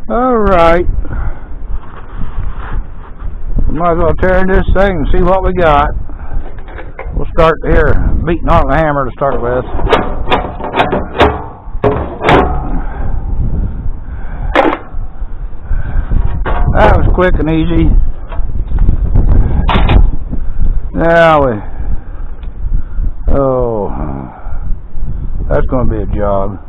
Alright. Might as well tear in this thing and see what we got. We'll start here, beating on the hammer to start with. That was quick and easy. Now that's going to be a job.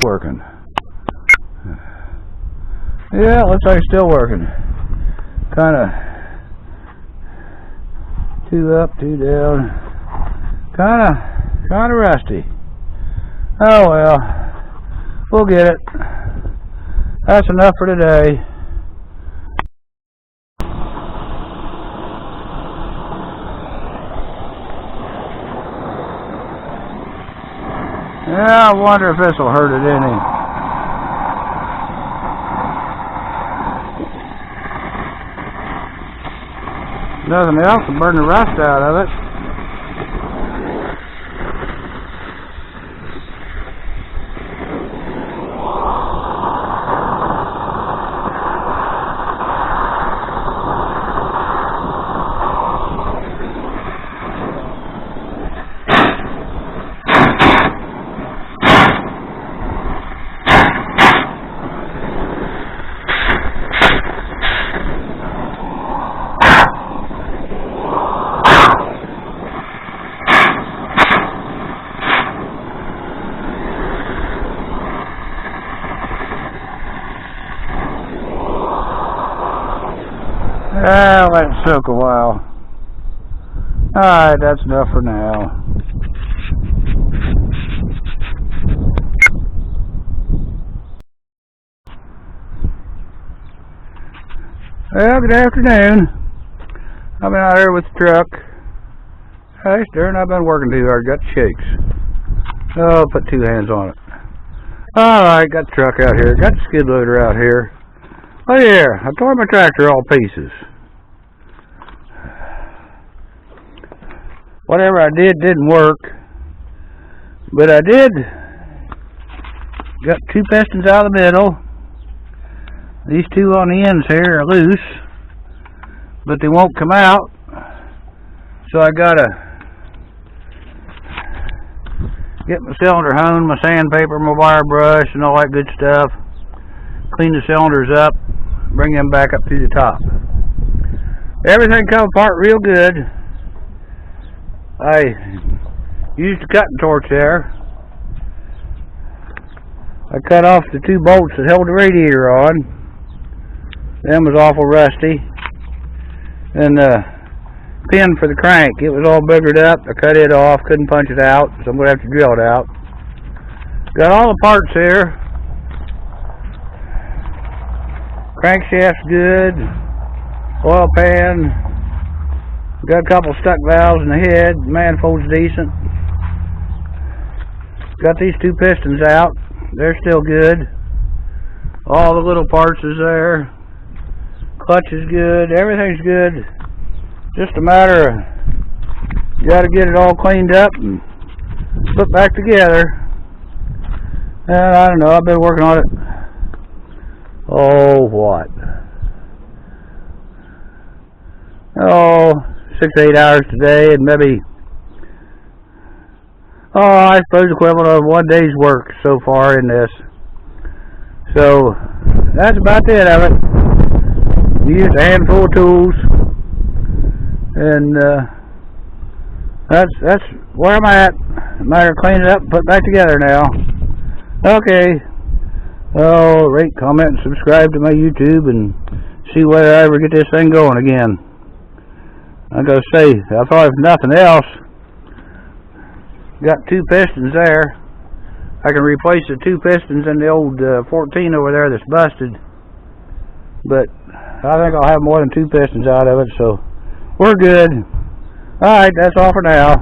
working. Yeah, looks like it's still working. Kinda 2 up, 2 down. Kinda rusty. Oh well, we'll get it. That's enough for today. Yeah, I wonder if this will hurt it any. Nothing else will burn the rust out of it. Let it soak a while. Alright, that's enough for now. Well, good afternoon. I've been out here with the truck. Hey, Stern, I've been working too hard. Got the shakes. Oh, I'll put 2 hands on it. Alright, got the truck out here. Got the skid loader out here. Oh yeah, I tore my tractor all pieces. Whatever I did didn't work, but I did got 2 pistons out of the middle. These 2 on the ends here are loose, but they won't come out, so I gotta get my cylinder honed, my sandpaper, my wire brush, and all that good stuff. Clean the cylinders up, bring them back up to the top. Everything come apart real good. I used a cutting torch there. I cut off the 2 bolts that held the radiator on. Them was awful rusty. And the pin for the crank, it was all boogered up. I cut it off, couldn't punch it out, so I'm going to have to drill it out. Got all the parts here. Crankshaft's good. Oil pan. Got a couple stuck valves in the head. Manifold's decent. Got these 2 pistons out. They're still good. All the little parts is there. Clutch is good. Everything's good. Just a matter of you got to get it all cleaned up and put back together. And I don't know. I've been working on it. Oh, what? Oh, 6 to 8 hours today, and maybe, I suppose equivalent of 1 day's work so far in this. So that's about it of it. Used a handful of tools, and that's where I'm at. Matter of cleaning it up and put it back together now. Okay. Oh, rate, comment, and subscribe to my YouTube, and see whether I ever get this thing going again. I gotta say, I thought if nothing else, got 2 pistons there. I can replace the 2 pistons in the old 14 over there that's busted. But I think I'll have more than 2 pistons out of it, so we're good. Alright, that's all for now.